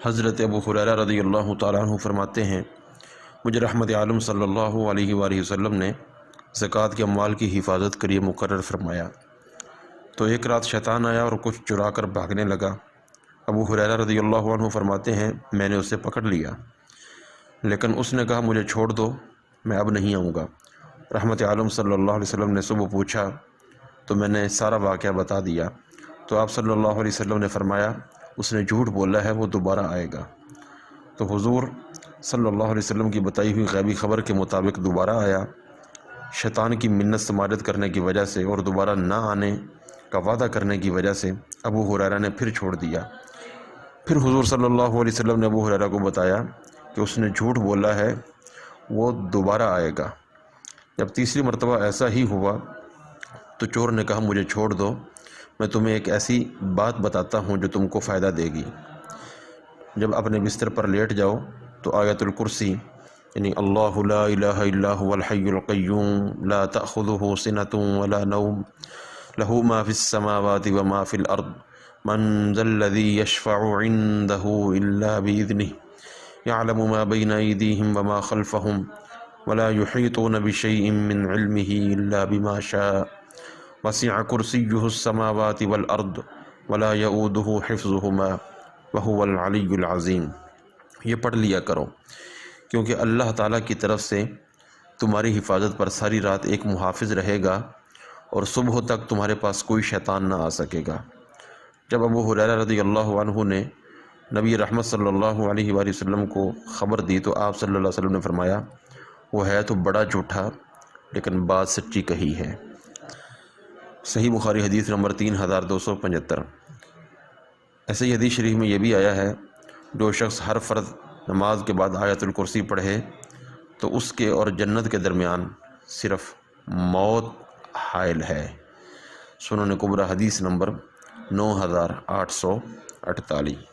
حضرت ابو ہریرہ رضی اللہ تعالیٰ عنہ فرماتے ہیں مجھے رحمت عالم صلی اللہ علیہ وآلہ وسلم نے زکوٰۃ کے اموال کی حفاظت کے لیے مقرر فرمایا تو ایک رات شیطان آیا اور کچھ چرا کر بھاگنے لگا۔ ابو ہریرہ رضی اللہ عنہ فرماتے ہیں میں نے اسے پکڑ لیا لیکن اس نے کہا مجھے چھوڑ دو، میں اب نہیں آؤں گا۔ رحمت عالم صلی اللہ علیہ وسلم نے صبح پوچھا تو میں نے سارا واقعہ بتا دیا تو آپ صلی اللہ علیہ وسلم نے فرمایا اس نے جھوٹ بولا ہے، وہ دوبارہ آئے گا۔ تو حضور صلی اللہ علیہ وسلم کی بتائی ہوئی غیبی خبر کے مطابق دوبارہ آیا، شیطان کی منت سماجت کرنے کی وجہ سے اور دوبارہ نہ آنے کا وعدہ کرنے کی وجہ سے ابو ہریرہ نے پھر چھوڑ دیا۔ پھر حضور صلی اللہ علیہ وسلم نے ابو ہریرہ کو بتایا کہ اس نے جھوٹ بولا ہے، وہ دوبارہ آئے گا۔ جب تیسری مرتبہ ایسا ہی ہوا تو چور نے کہا مجھے چھوڑ دو، میں تمہیں ایک ایسی بات بتاتا ہوں جو تم کو فائدہ دے گی۔ جب اپنے بستر پر لیٹ جاؤ تو آیت الکرسی یعنی اللہ لا الہ الا هو الحی القیوم لا تأخذه سنة ولا نوم له ما في السماوات وما في الأرض من ذا الذي يشفع عنده إلا بإذنه يعلم ما بين أيديهم وما خلفهم ولا يحيطون بشيء من علمه إلا بما شاء وسع كرسيه السماوات والأرض ولا يؤوده حفظهما وهو العلی العظیم۔ یہ پڑھ لیا کرو کیونکہ اللہ تعالیٰ کی طرف سے تمہاری حفاظت پر ساری رات ایک محافظ رہے گا اور صبح تک تمہارے پاس کوئی شیطان نہ آ سکے گا۔ جب ابو ہریرہ رضی اللہ عنہ نے نبی رحمت صلی اللہ علیہ وآلہ وسلم کو خبر دی تو آپ صلی اللہ علیہ وسلم نے فرمایا وہ ہے تو بڑا جھوٹا لیکن بات سچی کہی ہے۔ صحیح بخاری حدیث نمبر 3275۔ ایسے ہی حدیث شریف میں یہ بھی آیا ہے جو شخص ہر فرض نماز کے بعد آیت الکرسی پڑھے تو اس کے اور جنت کے درمیان صرف موت حائل ہے۔ سنن کبریٰ حدیث نمبر 9848۔